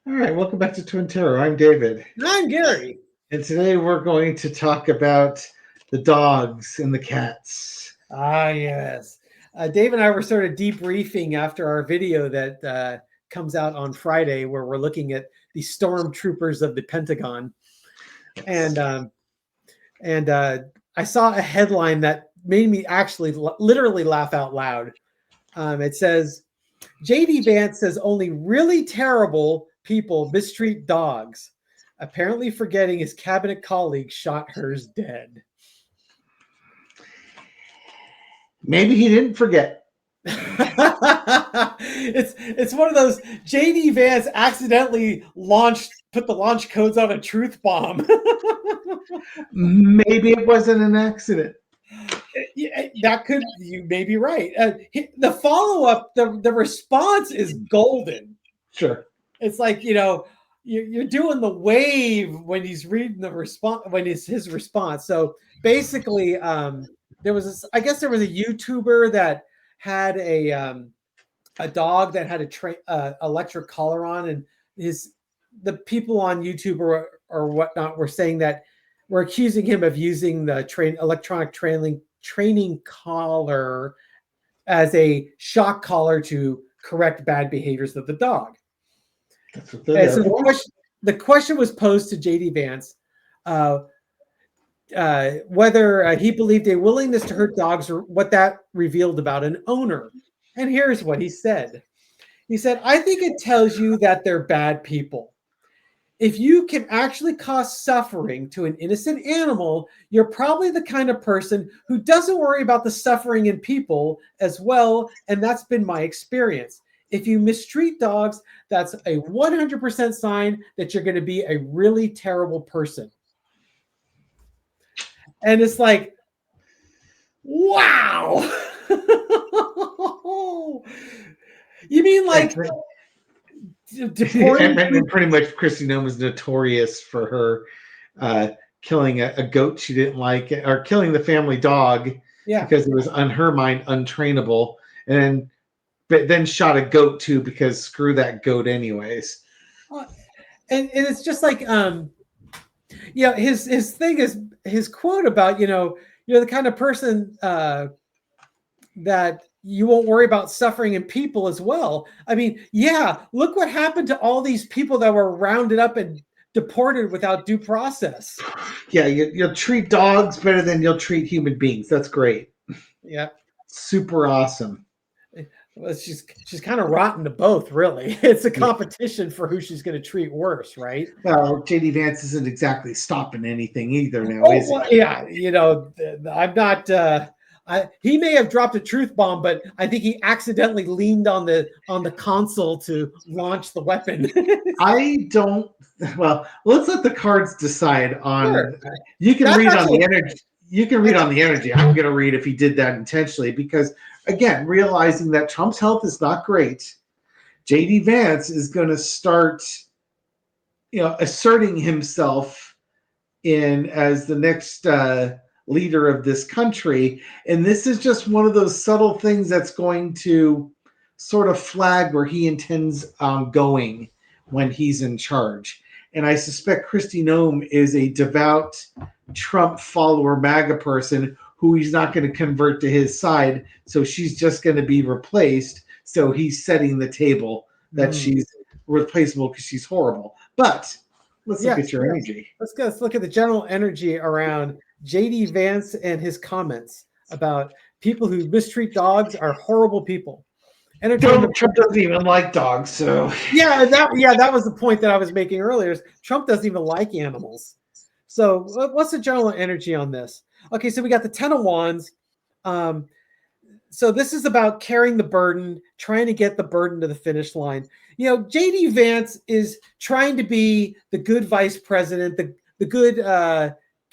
All right, welcome back to Twin Terror. I'm David, I'm Gary. and today we're going to talk about the dogs and the cats. Yes. Dave and I were sort of debriefing after our video that comes out on Friday, where we're looking at the stormtroopers of the Pentagon, Yes. and I saw a headline that made me actually literally laugh out loud. It says, "JD Vance says only really terrible people mistreat dogs, apparently forgetting his cabinet colleague shot hers dead." Maybe he didn't forget. It's one of those JD Vance accidentally put the launch codes on a truth bomb. Maybe it wasn't an accident. Yeah, that could, you may be right. The follow up, the response is golden. Sure. It's like, you're doing the wave when he's reading the response, when it's his response. So basically, I guess there was a YouTuber that had a dog that had a electric collar on, and the people on YouTube or whatnot were saying that were accusing him of using the electronic training collar as a shock collar to correct bad behaviors of the dog. That's what they're And there so for. the question was posed to JD Vance, uh, whether he believed a willingness to hurt dogs or what that revealed about an owner. And here's what he said. He said, "I think it tells you that they're bad people. If you can actually cause suffering to an innocent animal, you're probably the kind of person who doesn't worry about the suffering in people as well. And that's been my experience. If you mistreat dogs, that's a 100% sign that you're going to be a really terrible person." And it's like, wow. You mean like deporting And people? pretty much Kristi Noem is notorious for her killing a goat she didn't like, or killing the family dog Yeah. because it was, on her mind, untrainable. And but then shot a goat too because screw that goat anyways. Uh, and it's just like his thing is his quote about, you're the kind of person that you won't worry about suffering in people as well. I mean, yeah, look what happened to all these people that were rounded up and deported without due process. Yeah, you'll treat dogs better than you'll treat human beings. That's great. Yeah. Super awesome. Well, she's kind of rotten to both, really. It's a Yeah. competition for who she's going to treat worse, right? Well, JD Vance isn't exactly stopping anything either now, Oh is well, he? yeah. I'm not. He may have dropped a truth bomb, but I think he accidentally leaned on the console to launch the weapon. I don't. Well, let's let the cards decide Sure, on. You can that's read on actually the energy. You can read that's on the energy. I'm going to read if he did that intentionally because, again, realizing that Trump's health is not great, JD Vance is going to start, asserting himself in as the next leader of this country. And this is just one of those subtle things that's going to sort of flag where he intends on going when he's in charge. And I suspect Kristi Noem is a devout Trump follower, MAGA person who he's not going to convert to his side. So she's just going to be replaced. So he's setting the table that Hmm. she's replaceable because she's horrible. But let's look at Yes, your yes. energy. Let's look at the general energy around JD Vance and his comments about people who mistreat dogs are horrible people. Entertainment. Trump doesn't even like dogs, so That was the point that I was making earlier. Is Trump doesn't even like animals. So what's the general energy on this? Okay, so we got the Ten of Wands. Um, so this is about carrying the burden, trying to get the burden to the finish line. JD Vance is trying to be the good vice president, the good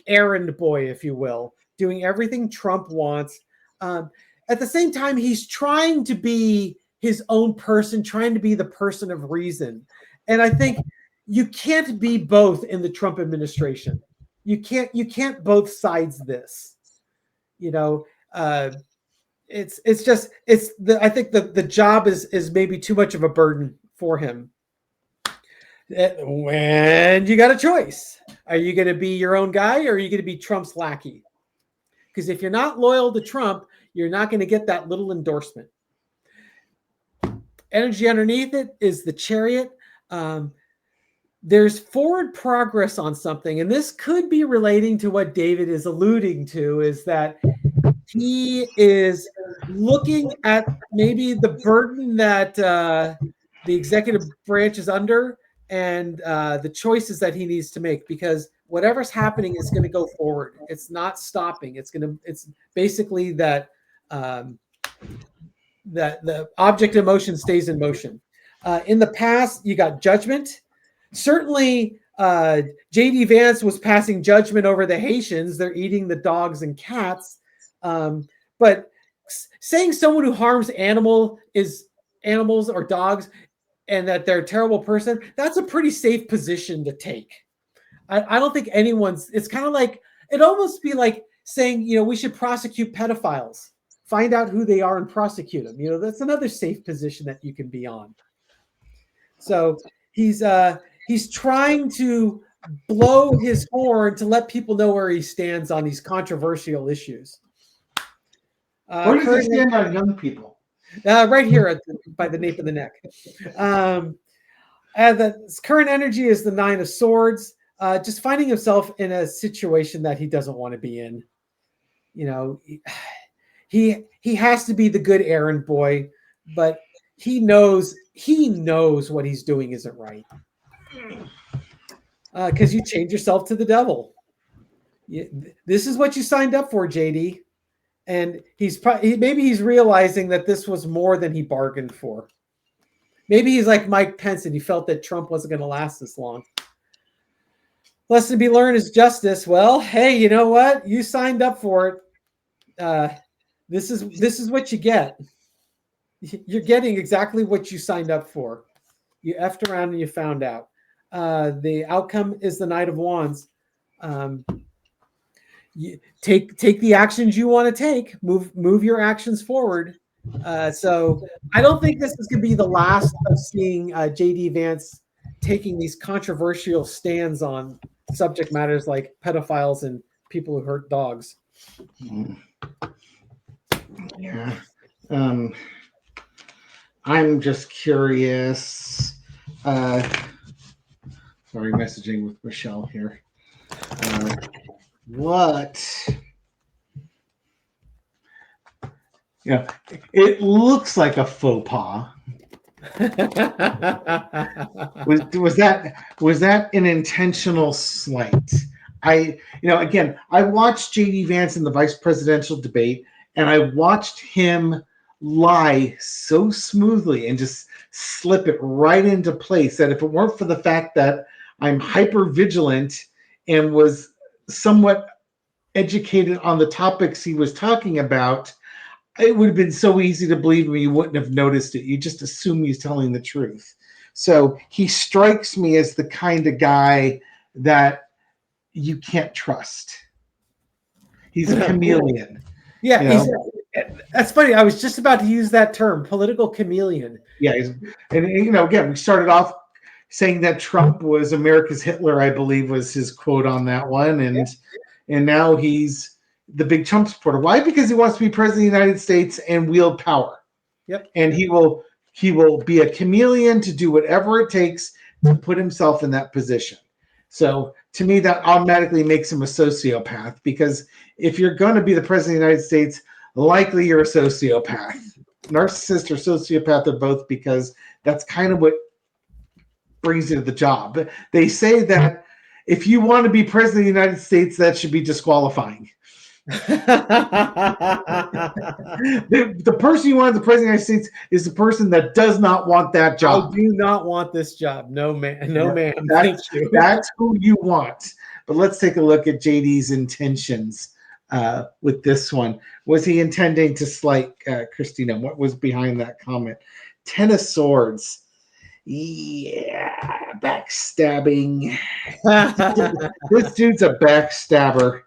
errand boy, if you will, doing everything Trump wants. Um, at the same time, he's trying to be his own person, trying to be the person of reason. And I think you can't be both in the Trump administration. You can't both sides this. You know, uh, it's just I think the job is maybe too much of a burden for him. when you got a choice. Are you going to be your own guy, or are you going to be Trump's lackey? Because if you're not loyal to Trump, you're not going to get that little endorsement. Energy underneath it is the Chariot. There's forward progress on something, and this could be relating to what David is alluding to, is that he is looking at maybe the burden that the executive branch is under, and the choices that he needs to make, because whatever's happening is going to go forward. It's not stopping. It's basically that that the object of motion stays in motion. In the past, you got judgment. Certainly, JD Vance was passing judgment over the Haitians. They're eating the dogs and cats. But saying someone who harms animals or dogs and that they're a terrible person, that's a pretty safe position to take. I don't think it's kind of like, it'd almost be like saying, we should prosecute pedophiles, find out who they are and prosecute them. That's another safe position that you can be on. So he's trying to blow his horn to let people know where he stands on these controversial issues. Where does he stand on young people? Right here by the nape of the neck. And the current energy is the Nine of Swords. Just finding himself in a situation that he doesn't want to be in. He has to be the good errand boy, but he knows what he's doing isn't right. Because you change yourself to the devil. This is what you signed up for, JD. And maybe he's realizing that this was more than he bargained for. Maybe he's like Mike Pence and he felt that Trump wasn't going to last this long. Lesson to be learned is justice. Well, hey, you know what? You signed up for it. This is what you get. You're getting exactly what you signed up for. You effed around and you found out. The outcome is the Knight of Wands. You take the actions you want to take. Move your actions forward. So I don't think this is going to be the last of seeing JD Vance taking these controversial stands on subject matters like pedophiles and people who hurt dogs. Yeah. I'm just curious. Sorry, messaging with Michelle here. It looks like a faux pas. was that an intentional slight? I watched JD Vance in the vice presidential debate, and I watched him lie so smoothly and just slip it right into place that if it weren't for the fact that I'm hyper vigilant and was somewhat educated on the topics he was talking about, it would have been so easy to believe me. You wouldn't have noticed it. You just assume he's telling the truth. So he strikes me as the kind of guy that you can't trust. He's a chameleon. Yeah, that's funny. I was just about to use that term, political chameleon. Yeah, again, we started off saying that Trump was America's Hitler, I believe was his quote on that one, and now he's the big Trump supporter. Why? Because he wants to be president of the United States and wield power. Yep. And he will be a chameleon to do whatever it takes to put himself in that position. So to me, that automatically makes him a sociopath, because if you're going to be the president of the United States, likely you're a sociopath. Narcissist or sociopath are both, because that's kind of what brings you to the job. They say that if you want to be president of the United States, that should be disqualifying. The person you want as the president of the United States is the person that does not want that job. I do not want this job. No, man. No, ma'am. Thank you. That's who you want. But let's take a look at JD's intentions with this one. Was he intending to slight Kristi Noem? What was behind that comment? Ten of Swords. Yeah, backstabbing. This dude's a backstabber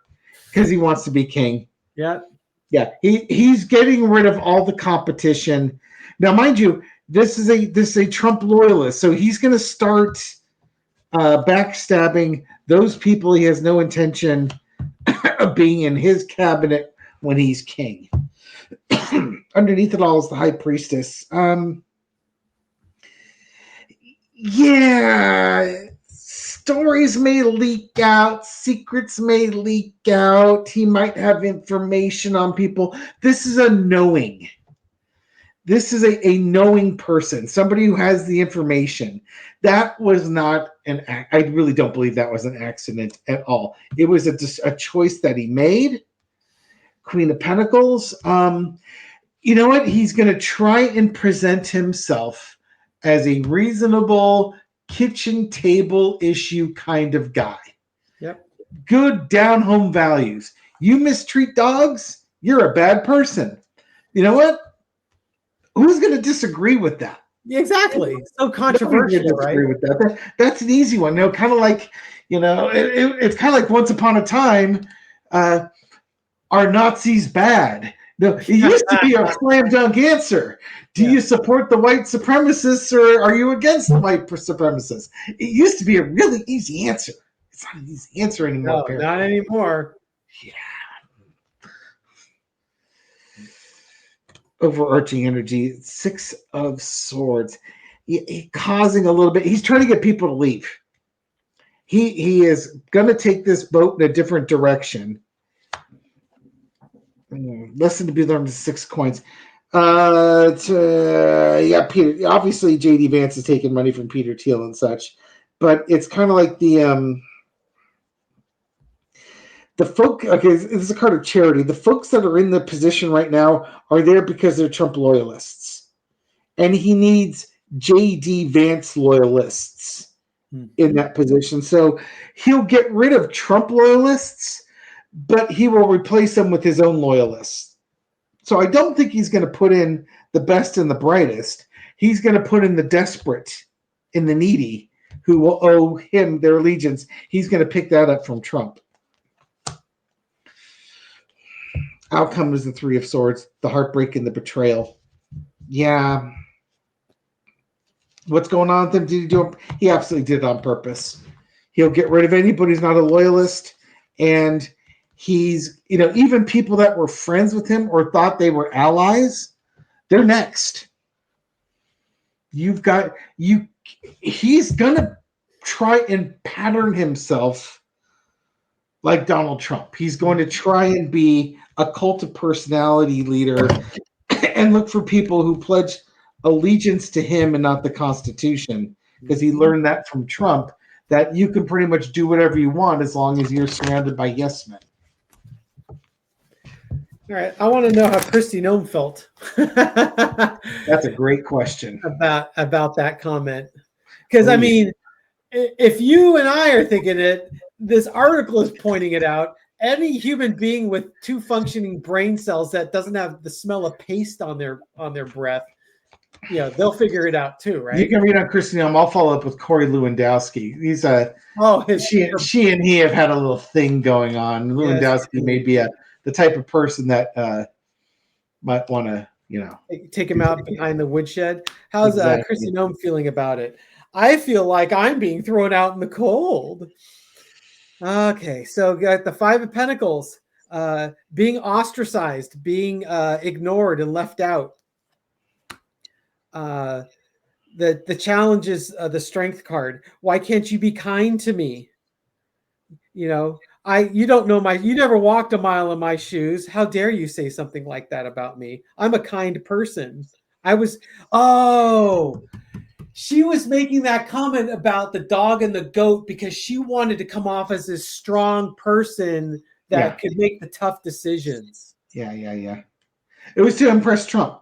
because he wants to be king. Yeah. Yeah, he's getting rid of all the competition. Now, mind you, this is a Trump loyalist, so he's going to start backstabbing those people he has no intention of being in his cabinet when he's king. Underneath it all is the high priestess. Yeah, stories may leak out, secrets may leak out. He might have information on people. This is a knowing. This is a knowing person, somebody who has the information. That was not an act. I really don't believe that was an accident at all. It was a choice that he made. Queen of Pentacles. You know what? He's going to try and present himself as a reasonable kitchen table issue kind of guy. Yep. Good down home values. You mistreat dogs, you're a bad person. You know what? Who's going to disagree with that? Exactly. So controversial, right? With that. That's an easy one. You know, kind of like, it's kind of like Once Upon a Time. Are Nazis bad? No, it used to be a slam dunk answer. Do you support the white supremacists or are you against the white supremacists? It used to be a really easy answer. It's not an easy answer anymore. No, not anymore. Yeah. Overarching energy, 6 of Swords. Causing a little bit. He's trying to get people to leave. He is going to take this boat in a different direction. Lesson to be learned is 6 coins. Peter. Obviously, JD Vance is taking money from Peter Thiel and but it's kind of like the folk. Okay, this is a card of charity. The folks that are in the position right now are there because they're Trump loyalists, and he needs JD Vance loyalists in that position. So he'll get rid of Trump loyalists, but he will replace them with his own loyalists. So I don't think he's going to put in the best and the brightest. He's going to put in the desperate and the needy who will owe him their allegiance. He's going to pick that up from Trump. Outcome is the 3 of Swords, the heartbreak and the betrayal. Yeah. What's going on with him? Did he do it? He absolutely did it on purpose. He'll get rid of anybody who's not a loyalist, and he's, even people that were friends with him or thought they were allies, they're next. He's going to try and pattern himself like Donald Trump. He's going to try and be a cult of personality leader and look for people who pledge allegiance to him and not the Constitution, because he learned that from Trump, that you can pretty much do whatever you want as long as you're surrounded by yes men. All right, I want to know how Kristi Noem felt. That's a great question about that comment, because I mean, if you and I are thinking it, this article is pointing it out. Any human being with 2 functioning brain cells that doesn't have the smell of paste on their breath, they'll figure it out too, right? You can read on Kristi Noem. I'll follow up with Corey Lewandowski. He's she and he have had a little thing going on. Lewandowski may be the type of person that might want to, take him out behind the woodshed. How's Kristi Noem feeling about it? I feel like I'm being thrown out in the cold. Okay, so got the 5 of Pentacles, being ostracized, being ignored and left out. The challenge is the Strength card. Why can't you be kind to me? You don't know you never walked a mile in my shoes. How dare you say something like that about me? I'm a kind person. She was making that comment about the dog and the goat because she wanted to come off as this strong person that could make the tough decisions. Yeah. It was to impress Trump.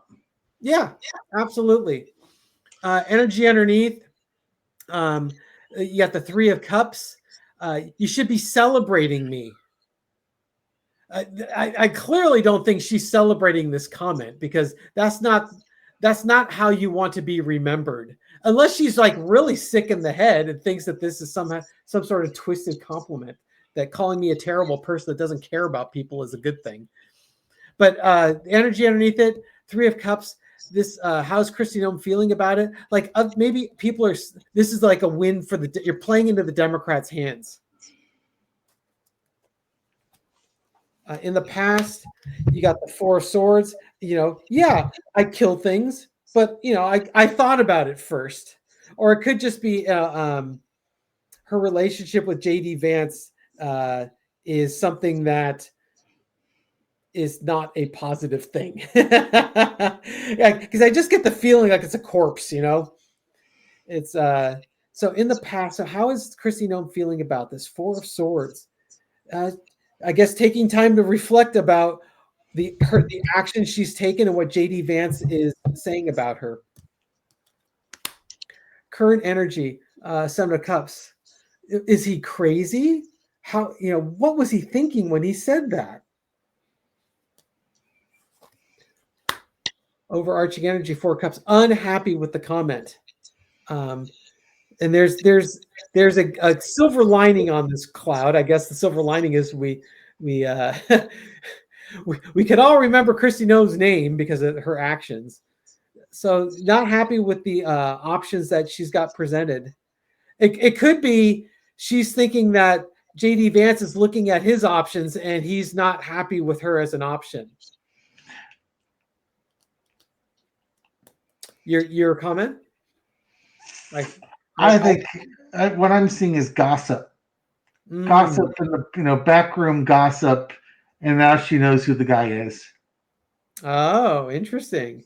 Yeah, absolutely. Energy underneath. You got the 3 of Cups. You should be celebrating me. I clearly don't think she's celebrating this comment, because that's not how you want to be remembered, unless she's like really sick in the head and thinks that this is some sort of twisted compliment, that calling me a terrible person that doesn't care about people is a good thing. But the energy underneath it, 3 of Cups, how's Kristi Noem feeling about it? Like maybe people are. This is like a win for you're playing into the Democrats' hands. In the past, you got the Four of Swords. Yeah, I kill things, but I thought about it first. Or it could just be her relationship with JD Vance is something that is not a positive thing. Yeah, because I just get the feeling like it's a corpse. It's so in the past. So how is Kristi Noem feeling about this Four of Swords? I guess taking time to reflect about the action she's taken and what JD Vance is saying about her. Current energy, Seven of Cups. Is he crazy? How what was he thinking when he said that? Overarching energy, Four Cups. Unhappy with the comment. And there's a silver lining on this cloud. I guess the silver lining is we we can all remember Kristi Noem's name because of her actions. So not happy with the options that she's got presented. It could be she's thinking that JD Vance is looking at his options and he's not happy with her as an option. Your comment? I think what I'm seeing is gossip. Gossip in the backroom gossip, and now she knows who the guy is. Oh, interesting.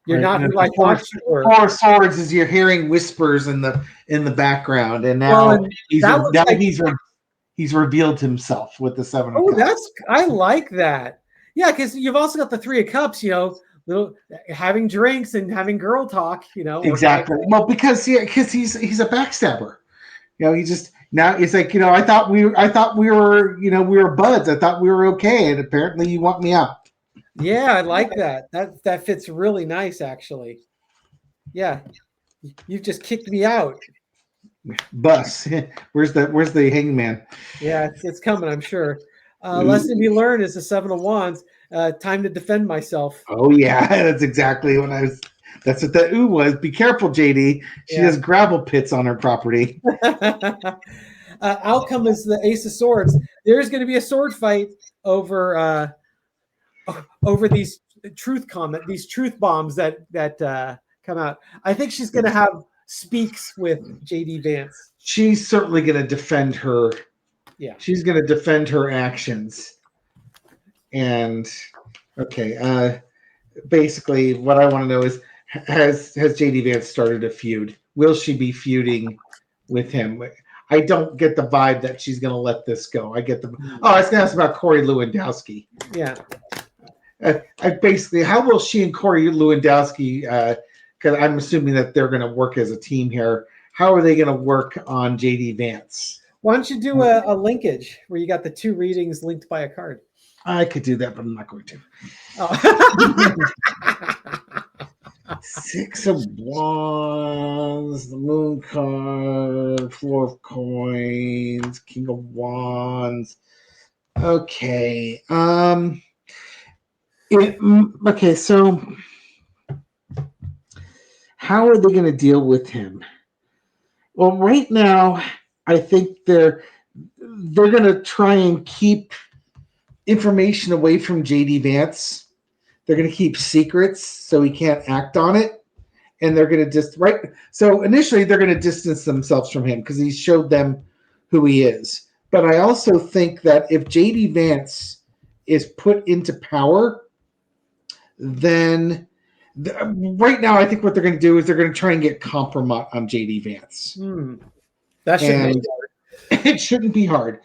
You're right? not who I thought you were. Four of Swords is you're hearing whispers in the background, and now he's revealed himself with the Seven of Cups. I like that. Yeah, because you've also got the Three of Cups. Little having drinks and having girl talk. Exactly. Well, because he's a backstabber. He just now it's like I thought we were we were buds. I thought we were okay, and apparently you want me out. Yeah, I like that. That fits really nice, actually. Yeah, you've just kicked me out. Bus. Where's the hangman? Yeah, it's coming. I'm sure. Lesson to be learned is the Seven of Wands. Time to defend myself. Oh yeah, that's exactly what I was. That's what the was. Be careful, JD. She has gravel pits on her property. Outcome is the Ace of Swords. There is going to be a sword fight over these truth bombs that come out. I think she's going to have speaks with JD Vance. She's certainly going to defend her. Yeah, she's going to defend her actions. And okay, basically, what I want to know is has JD Vance started a feud? Will she be feuding with him? I don't get the vibe that she's going to let this go. I get the I was going to ask about Corey Lewandowski. Yeah. Basically, how will she and Corey Lewandowski? Because I'm assuming that they're going to work as a team here. How are they going to work on JD Vance? Why don't you do a linkage where you got the two readings linked by a card? I could do that, but I'm not going to. Oh. Six of Wands, the Moon card, Four of Coins, King of Wands. Okay. Okay, so how are they going to deal with him? Well, right now, I think they're going to try and keep information away from JD Vance. They're going to keep secrets so he can't act on it. And they're going to So initially, they're going to distance themselves from him because he showed them who he is. But I also think that if JD Vance is put into power, then right now, I think what they're going to do is they're going to try and get compromise on JD Vance. That shouldn't be hard. It shouldn't be hard.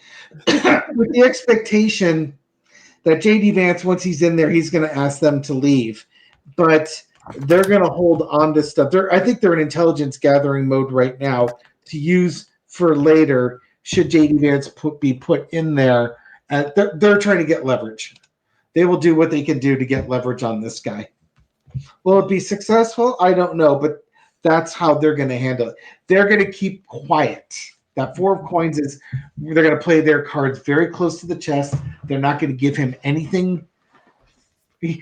With the expectation that JD Vance, once he's in there, he's going to ask them to leave. But they're going to hold on to stuff. I think they're in intelligence gathering mode right now to use for later should JD Vance be put in there. They're trying to get leverage. They will do what they can do to get leverage on this guy. Will it be successful? I don't know, but that's how they're going to handle it. They're going to keep quiet. That Four of Coins is they're going to play their cards very close to the chest. They're not going to give him anything,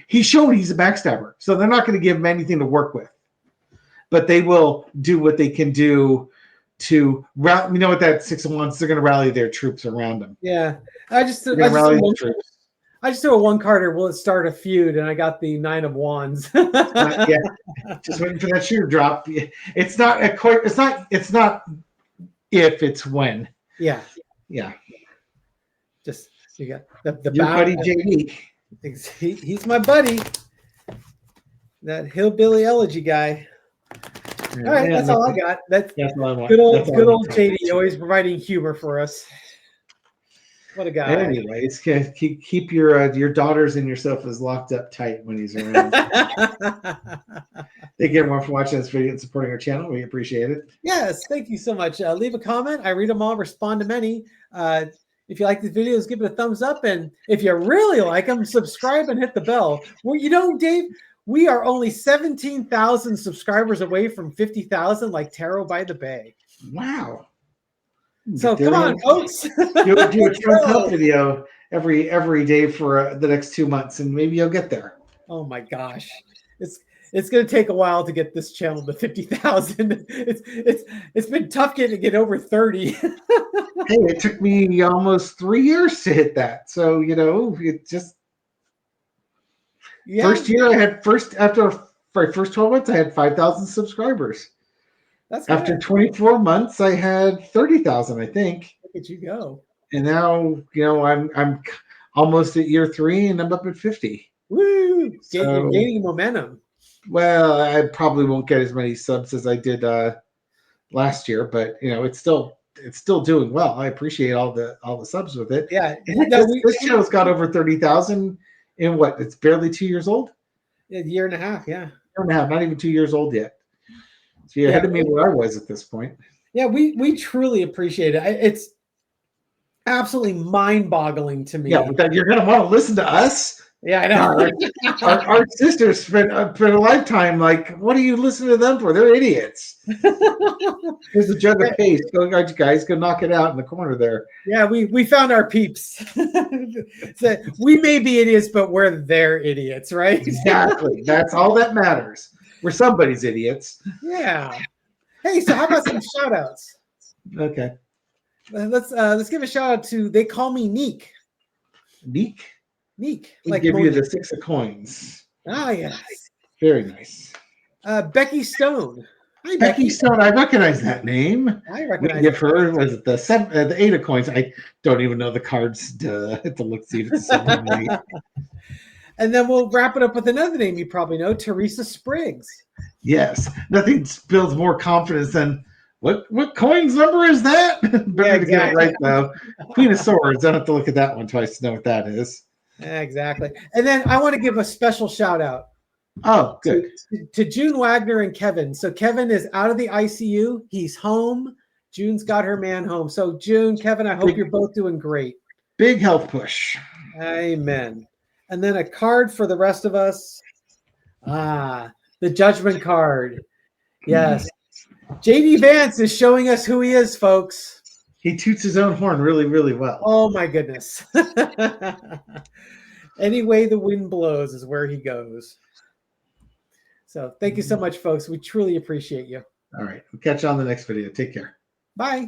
He showed he's a backstabber, so they're not going to give him anything to work with. But they will do what they can do to rally. You know what that 6 of Wands? They're going to rally their troops around him. Yeah, I just threw a one carder. Will it start a feud? And I got the 9 of Wands. Yeah, just waiting for that shoe to drop. It's not It's not if, it's when. Yeah. Just you got the your buddy JD. He's my buddy. That hillbilly elegy guy. All right, that's all I got. That's all I want. Good old JD, always providing humor for us. What a guy. Anyways, keep your daughters and yourself as locked up tight when he's around. Thank you everyone for watching this video and supporting our channel. We appreciate it. Yes, thank you so much. Leave a comment. I read them all, respond to many. If you like these videos, give it a thumbs up. And if you really like them, subscribe and hit the bell. Well, you know, Dave, we are only 17,000 subscribers away from 50,000, like Tarot by the Bay. Wow. So come on, folks. Do a Trump help video every day for the next 2 months, and maybe you'll get there. Oh my gosh. It's going to take a while to get this channel to 50,000. It's been tough getting to get over 30. Hey, it took me almost 3 years to hit that. So, you know, it just first year after my first 12 months, I had 5,000 subscribers. That's after 24 months, I had 30,000, I think. Look at you go. And now, you know, I'm almost at year 3 and I'm up at 50. Woo! You're gaining momentum. Well, I probably won't get as many subs as I did last year, but you know, it's still doing well. I appreciate all the subs with it. Yeah, this show's got over 30,000 in what? It's barely 2 years old. A year and a half, yeah. Year and a half, not even 2 years old yet. So you're ahead of me where I was at this point. Yeah, we truly appreciate it. It's absolutely mind-boggling to me. Yeah, but you're gonna want to listen to us. Yeah, I know. Our sisters spent a lifetime like, what are you listening to them for? They're idiots. Here's a jug of paste. Go, guys, go knock it out in the corner there. Yeah, we found our peeps. So we may be idiots, but we're their idiots, right? Exactly. That's all that matters. We're somebody's idiots. Yeah. Hey, so how about some shout outs? Okay. Let's give a shout out to They Call Me Neek. Neek? Neek. Like give you the 6 of coins. Ah, yes. Very nice. Becky Stone. Hi, Becky Stone. I recognize that name. I recognize. We give her was it the 8 of coins. I don't even know the cards to look see if it's 7 or 8. And then we'll wrap it up with another name you probably know, Teresa Spriggs. Yes. Nothing builds more confidence than what coins number is that? Better to get it right though. Queen of Swords. I don't have to look at that one twice to know what that is. Exactly. And then I want to give a special shout out. Oh, good. To June Wagner and Kevin. So Kevin is out of the ICU. He's home. June's got her man home. So June, Kevin, I hope you're both doing great. Big health push. Amen. And then a card for the rest of us. The Judgment card. Yes. JD Vance is showing us who he is, folks. He toots his own horn really, really well. Oh, my goodness. Any way the wind blows is where he goes. So thank you so much, folks. We truly appreciate you. All right. We'll catch you on the next video. Take care. Bye.